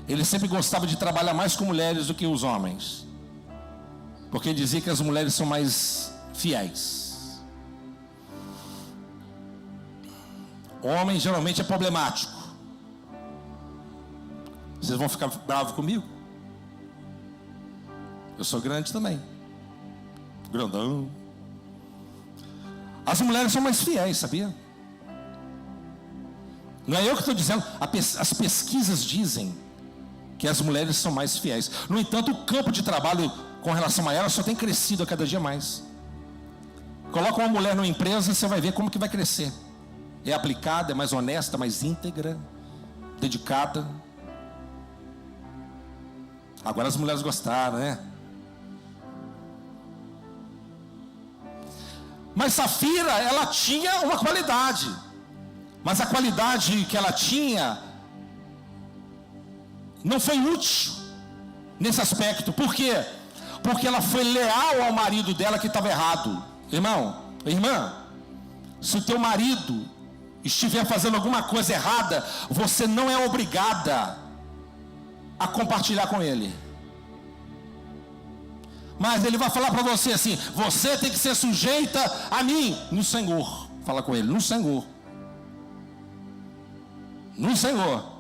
ele sempre gostava de trabalhar mais com mulheres do que os homens, porque dizia que as mulheres são mais fiéis. O homem geralmente é problemático. Vocês vão ficar bravos comigo? Eu sou grande também, grandão. As mulheres são mais fiéis, sabia? Não é eu que estou dizendo, as pesquisas dizem que as mulheres são mais fiéis. No entanto, o campo de trabalho com relação a elas só tem crescido a cada dia mais. Coloca uma mulher numa empresa, você vai ver como que vai crescer. É aplicada, é mais honesta, mais íntegra, dedicada. Agora as mulheres gostaram, né? Mas Safira, ela tinha uma qualidade. Mas a qualidade que ela tinha não foi útil nesse aspecto. Por quê? Porque ela foi leal ao marido dela que estava errado. Irmão, irmã, se o teu marido estiver fazendo alguma coisa errada, você não é obrigada a compartilhar com ele. Mas ele vai falar para você assim: você tem que ser sujeita a mim, no Senhor. Fala com ele, no Senhor. No Senhor.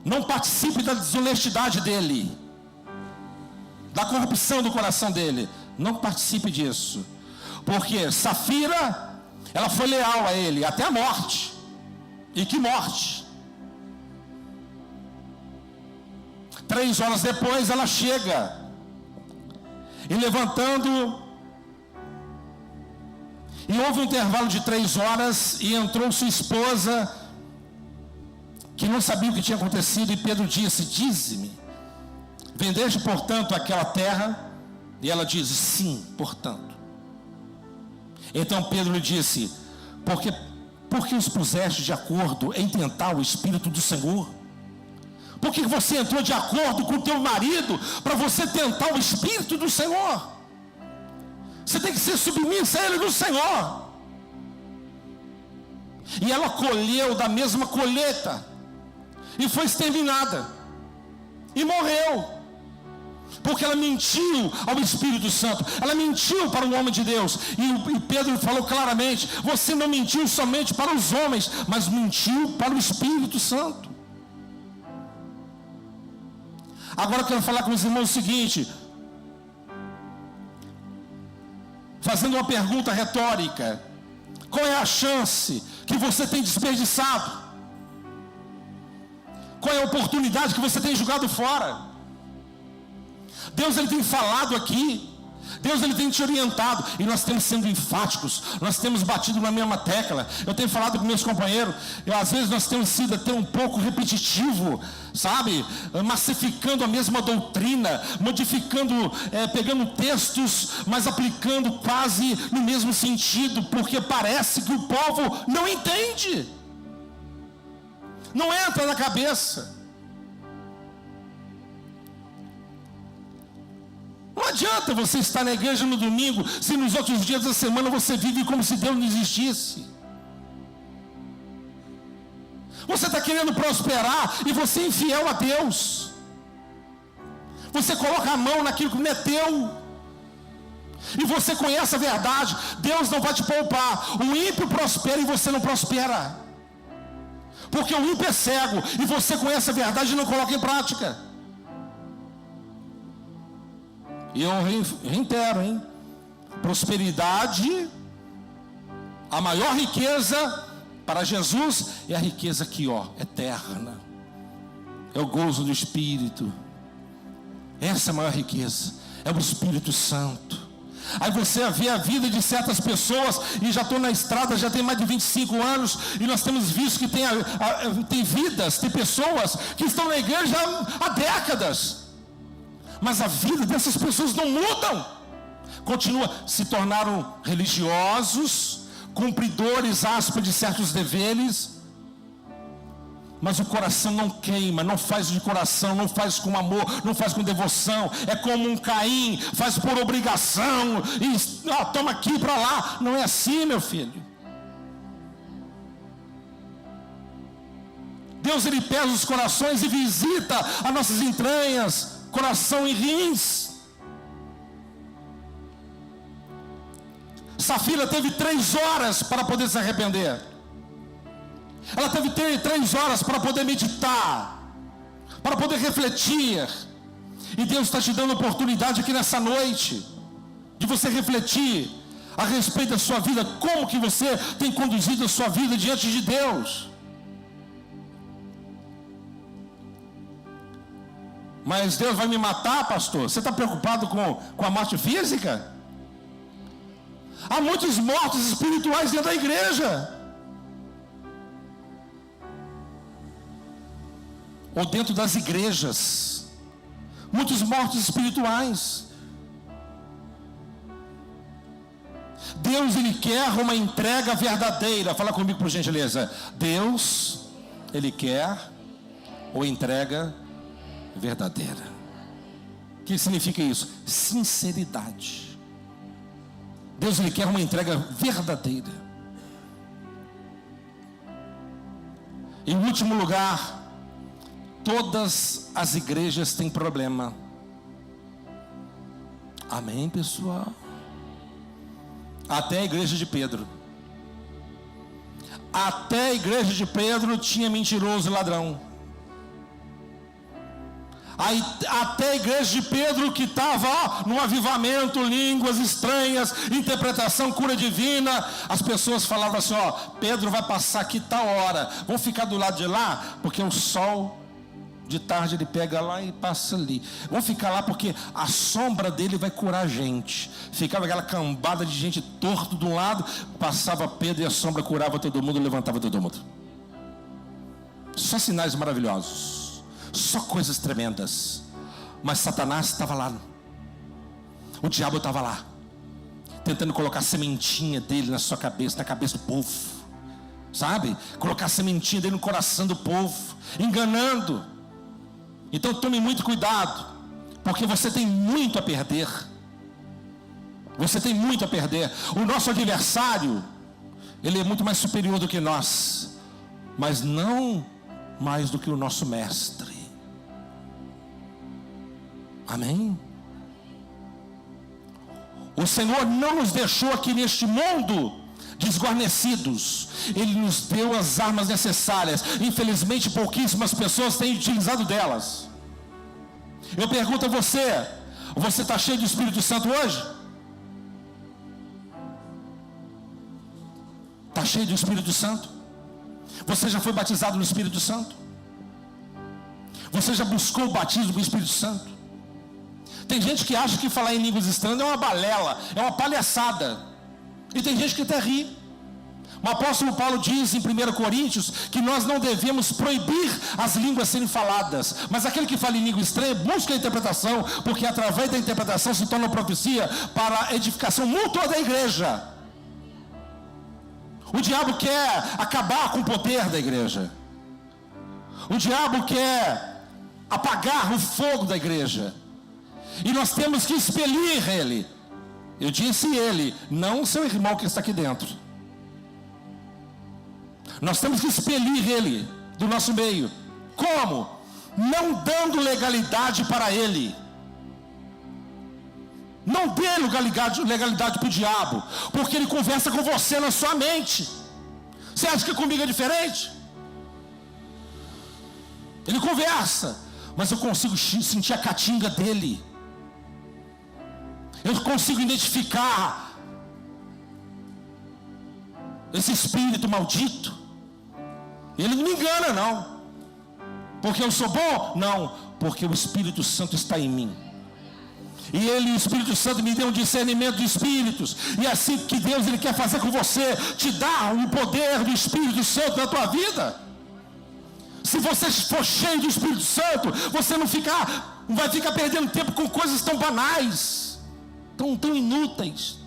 Não participe da desonestidade dele, da corrupção do coração dele. Não participe disso. Porque Safira, ela foi leal a ele até a morte. E que morte! 3 horas depois ela chega, e levantando, e houve um intervalo de 3 horas, e entrou sua esposa, que não sabia o que tinha acontecido, e Pedro disse: dize-me, vendeste portanto aquela terra? E ela diz: sim, portanto. Então Pedro lhe disse: por que os puseste de acordo em tentar o Espírito do Senhor? Por que você entrou de acordo com o teu marido para você tentar o Espírito do Senhor? Você tem que ser submissa a ele do Senhor. E ela colheu da mesma colheita, e foi exterminada, e morreu, porque ela mentiu ao Espírito Santo, ela mentiu para o homem de Deus. E Pedro falou claramente: você não mentiu somente para os homens, mas mentiu para o Espírito Santo. Agora eu quero falar com os irmãos o seguinte, fazendo uma pergunta retórica: qual é a chance que você tem desperdiçado? Qual é a oportunidade que você tem jogado fora? Deus, ele tem falado aqui, Deus, ele tem te orientado, e nós temos sendo enfáticos, nós temos batido na mesma tecla. Eu tenho falado com meus companheiros, às vezes nós temos sido até um pouco repetitivo, sabe, massificando a mesma doutrina, modificando, pegando textos, mas aplicando quase no mesmo sentido, porque parece que o povo não entende, não entra na cabeça. Não adianta você estar na igreja no domingo, se nos outros dias da semana você vive como se Deus não existisse. Você está querendo prosperar e você é infiel a Deus. Você coloca a mão naquilo que não é teu, e você conhece a verdade. Deus não vai te poupar. O ímpio prospera e você não prospera, porque o ímpio é cego, e você conhece a verdade e não coloca em prática. E eu reitero, prosperidade, a maior riqueza para Jesus é a riqueza aqui, eterna. É o gozo do Espírito. Essa é a maior riqueza, é o Espírito Santo. Aí você vê a vida de certas pessoas, e já estou na estrada, já tem mais de 25 anos, e nós temos visto que tem vidas, tem pessoas que estão na igreja há décadas, mas a vida dessas pessoas não mudam, se tornaram religiosos, cumpridores ásperos de certos deveres, mas o coração não queima, não faz de coração, não faz com amor, não faz com devoção. É como um Caim, faz por obrigação, e toma aqui para lá. Não é assim, meu filho. Deus, ele pesa os corações e visita as nossas entranhas, coração e rins. Safira teve 3 horas para poder se arrepender. Ela teve 3 horas para poder meditar, para poder refletir. E Deus está te dando oportunidade aqui nessa noite, de você refletir a respeito da sua vida, como que você tem conduzido a sua vida diante de Deus. Mas Deus vai me matar, pastor? Você está preocupado com a morte física? Há muitos mortos espirituais dentro da igreja, ou dentro das igrejas. Muitos mortos espirituais. Deus, ele quer uma entrega verdadeira. Fala comigo, por gentileza. Deus, ele quer uma entrega verdadeira. O que significa isso? Sinceridade. Deus, ele quer uma entrega verdadeira. Em último lugar, todas as igrejas têm problema. Amém, pessoal? Até a igreja de Pedro. Até a igreja de Pedro tinha mentiroso e ladrão. Aí, até a igreja de Pedro, que estava no avivamento, línguas estranhas, interpretação, cura divina, as pessoas falavam assim: ó, Pedro vai passar aqui tal hora, vamos ficar do lado de lá, porque o sol de tarde ele pega lá e passa ali. Vamos ficar lá porque a sombra dele vai curar a gente. Ficava aquela cambada de gente torto de um lado, passava Pedro e a sombra curava todo mundo, levantava todo mundo. Só sinais maravilhosos, só coisas tremendas. Mas Satanás estava lá, o diabo estava lá, tentando colocar a sementinha dele na sua cabeça, na cabeça do povo, sabe? Colocar a sementinha dele no coração do povo, enganando. Então tome muito cuidado, porque você tem muito a perder. Você tem muito a perder. O nosso adversário, ele é muito mais superior do que nós, mas não mais do que o nosso mestre. Amém? O Senhor não nos deixou aqui neste mundo desguarnecidos. Ele nos deu as armas necessárias. Infelizmente pouquíssimas pessoas têm utilizado delas. Eu pergunto a você: você está cheio do Espírito Santo hoje? Está cheio do Espírito Santo? Você já foi batizado no Espírito Santo? Você já buscou o batismo com o Espírito Santo? Tem gente que acha que falar em línguas estranhas é uma balela, é uma palhaçada. E tem gente que até ri. O apóstolo Paulo diz em 1 Coríntios que nós não devemos proibir as línguas serem faladas, mas aquele que fala em língua estranha busca a interpretação, porque através da interpretação se torna profecia para a edificação mútua da igreja. O diabo quer acabar com o poder da igreja. O diabo quer apagar o fogo da igreja, e nós temos que expelir ele. Eu disse ele, não o seu irmão que está aqui dentro. Nós temos que expelir ele do nosso meio. Como? Não dando legalidade para ele. Não dê legalidade para o diabo, porque ele conversa com você na sua mente. Você acha que comigo é diferente? Ele conversa, mas eu consigo sentir a catinga dele. Eu consigo identificar esse espírito maldito. Ele não me engana, não. Porque eu sou bom? Não, porque o Espírito Santo está em mim. E o Espírito Santo me deu um discernimento de espíritos. E é assim que Deus ele quer fazer com você, te dar o poder do Espírito Santo na tua vida. Se você for cheio do Espírito Santo, você não vai ficar perdendo tempo com coisas tão banais, tão inúteis.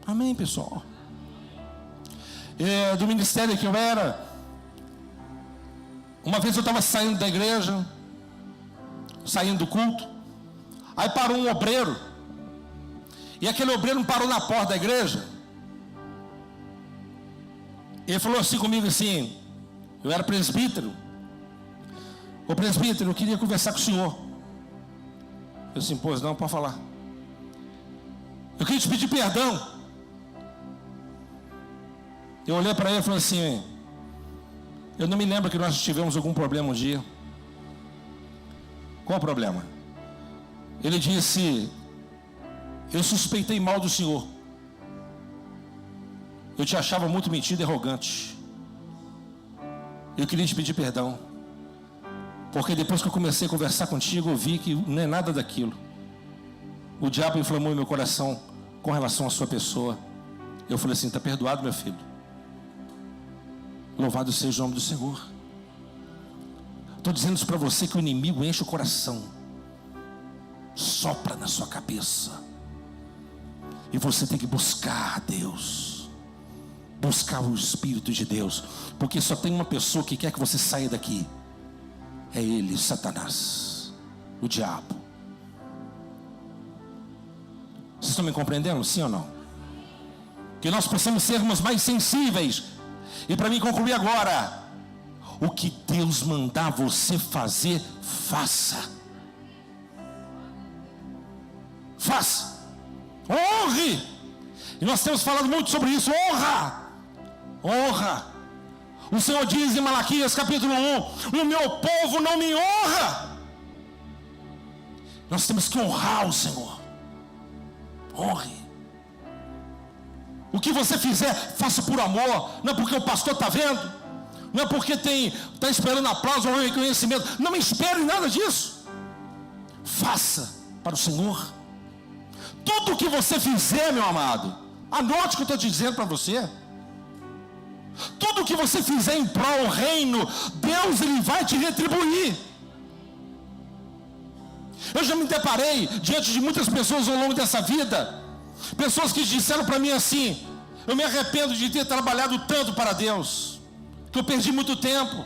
Amém, pessoal? Do ministério que eu era, uma vez eu estava saindo da igreja, saindo do culto, aí parou um obreiro, e aquele obreiro parou na porta da igreja. Ele falou assim comigo assim, eu era presbítero: ô presbítero, eu queria conversar com o senhor. Eu disse: pois não, pode falar. Eu queria te pedir perdão. Eu olhei para ele e falei assim: eu não me lembro que nós tivemos algum problema um dia. Qual o problema? Ele disse: eu suspeitei mal do senhor. Eu te achava muito metido e arrogante. Eu queria te pedir perdão, porque depois que eu comecei a conversar contigo, eu vi que não é nada daquilo. O diabo inflamou em meu coração com relação à sua pessoa. Eu falei assim: está perdoado, meu filho. Louvado seja o nome do Senhor. Estou dizendo isso para você, que o inimigo enche o coração, sopra na sua cabeça, e você tem que buscar Deus, buscar o Espírito de Deus, porque só tem uma pessoa que quer que você saia daqui, é ele, Satanás, o diabo. Vocês estão me compreendendo, sim ou não? Que nós possamos sermos mais sensíveis. E para mim concluir agora, o que Deus mandar você fazer, faça. Faça. Honre. E nós temos falado muito sobre isso. Honra. Honra. O Senhor diz em Malaquias capítulo 1: o meu povo não me honra. Nós temos que honrar o Senhor. Honre. O que você fizer, faça por amor. Não é porque o pastor está vendo, não é porque está esperando aplauso ou reconhecimento. Não espere nada disso. Faça para o Senhor. Tudo o que você fizer, meu amado, anote o que eu estou dizendo para você. Tudo o que você fizer em prol do reino, Deus, Ele vai te retribuir. Eu já me deparei diante de muitas pessoas ao longo dessa vida, pessoas que disseram para mim assim: eu me arrependo de ter trabalhado tanto para Deus, que eu perdi muito tempo.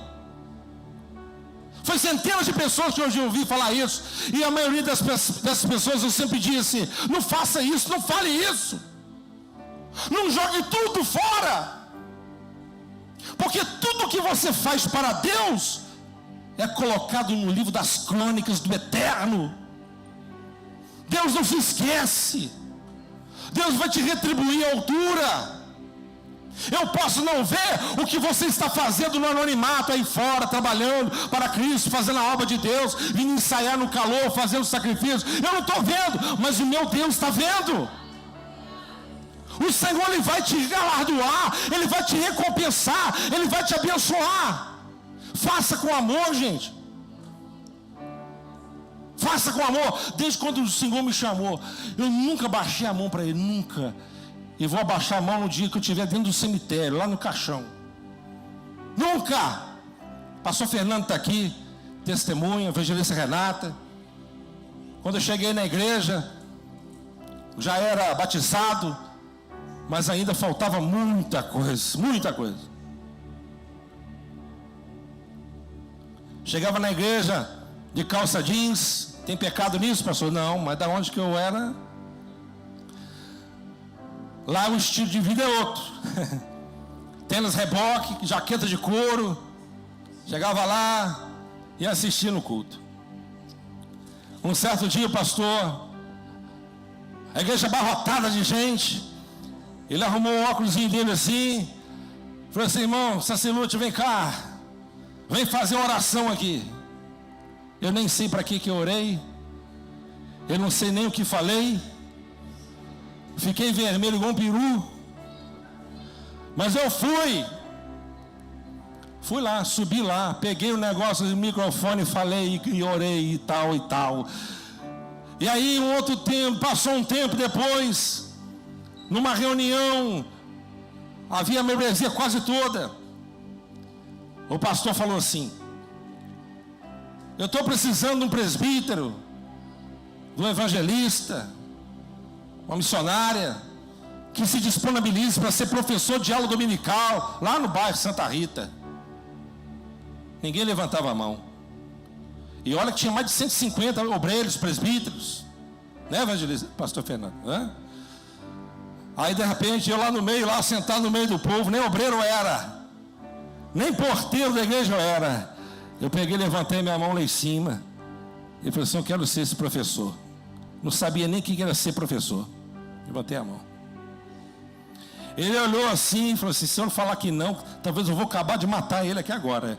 Foi centenas de pessoas que eu já ouvi falar isso, e a maioria dessas pessoas eu sempre disse: não faça isso, não fale isso, não jogue tudo fora, porque tudo que você faz para Deus é colocado no livro das crônicas do Eterno. Deus não se esquece. Deus vai te retribuir à altura. Eu posso não ver o que você está fazendo no anonimato aí fora, trabalhando para Cristo, fazendo a obra de Deus, vindo ensaiar no calor, fazendo sacrifício. Eu não estou vendo, mas o meu Deus está vendo. O Senhor, Ele vai te galardoar, Ele vai te recompensar, Ele vai te abençoar. Faça com amor, gente. Faça com amor. Desde quando o Senhor me chamou, eu nunca baixei a mão para Ele, nunca. E vou abaixar a mão no dia que eu estiver dentro do cemitério, lá no caixão. Nunca. Pastor Fernando está aqui, testemunha, evangelista Renata. Quando eu cheguei na igreja, já era batizado, mas ainda faltava muita coisa, muita coisa. Chegava na igreja de calça jeans. Tem pecado nisso, pastor? Não, mas da onde que eu era? Lá o estilo de vida é outro. Tênis reboque, jaqueta de couro. Chegava lá e assistia no culto. Um certo dia, pastor, a igreja abarrotada de gente, ele arrumou um óculosinho dele assim, falou assim: irmão Sacilute, vem cá, vem fazer uma oração aqui. Eu nem sei para que eu orei, eu não sei nem o que falei, fiquei vermelho igual um peru, mas eu fui lá, subi lá, peguei o negócio do microfone, falei e orei e tal e tal. E aí um outro tempo, passou um tempo depois, numa reunião, havia a membresia quase toda, o pastor falou assim: eu estou precisando de um presbítero, de um evangelista, uma missionária, que se disponibilize para ser professor de aula dominical, lá no bairro Santa Rita. Ninguém levantava a mão. E olha que tinha mais de 150 obreiros, presbíteros, né, evangelista, pastor Fernando, né? Aí de repente eu lá no meio, lá sentado no meio do povo, nem obreiro eu era, nem porteiro da igreja eu era. Eu peguei, levantei minha mão lá em cima e falei assim: eu quero ser esse professor. Não sabia nem o que era ser professor. Levantei a mão. Ele olhou assim e falou assim: se eu não falar que não, talvez eu vou acabar de matar ele aqui agora.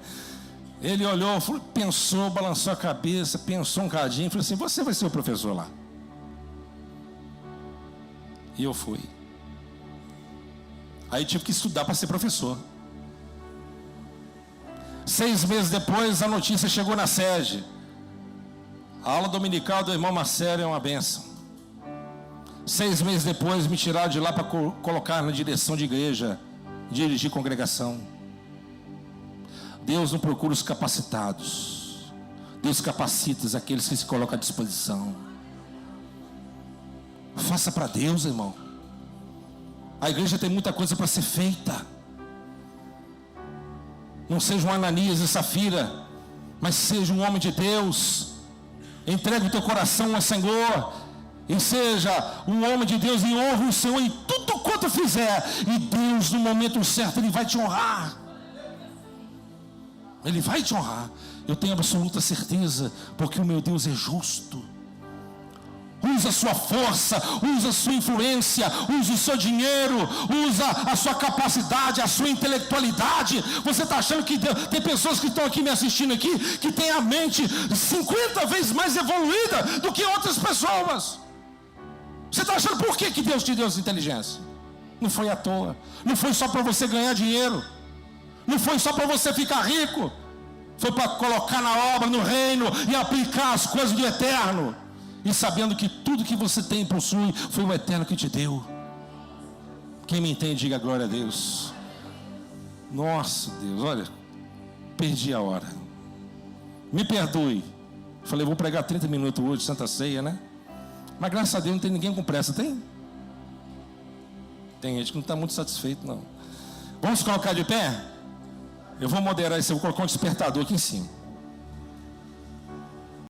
Ele olhou, pensou, balançou a cabeça, pensou um cadinho e falou assim: você vai ser o professor lá. E eu fui. Aí tive que estudar para ser professor. 6 meses depois, a notícia chegou na sede: a aula dominical do irmão Marcelo é uma bênção. 6 meses depois, me tiraram de lá para colocar na direção de igreja, dirigir congregação. Deus não procura os capacitados, Deus capacita aqueles que se colocam à disposição. Faça para Deus, irmão. A igreja tem muita coisa para ser feita. Não seja um Ananias e Safira, mas seja um homem de Deus. Entregue o teu coração ao Senhor e seja um homem de Deus, e honre o Senhor em tudo quanto fizer, e Deus no momento certo Ele vai te honrar. Ele vai te honrar. Eu tenho absoluta certeza, porque o meu Deus é justo. Usa a sua força, usa a sua influência, usa o seu dinheiro, usa a sua capacidade, a sua intelectualidade. Você está achando que tem pessoas que estão aqui me assistindo aqui, que têm a mente 50 vezes mais evoluída do que outras pessoas. Você está achando por que Deus te deu essa inteligência? Não foi à toa, não foi só para você ganhar dinheiro, não foi só para você ficar rico, foi para colocar na obra, no reino, e aplicar as coisas do eterno. E sabendo que tudo que você tem e possui foi o eterno que te deu. Quem me entende, diga glória a Deus. Nossa Deus, olha, perdi a hora. Me perdoe. Falei, vou pregar 30 minutos hoje, Santa Ceia, né? Mas graças a Deus não tem ninguém com pressa, tem? Tem gente que não está muito satisfeito, não. Vamos colocar de pé? Eu vou moderar isso, eu vou colocar um despertador aqui em cima.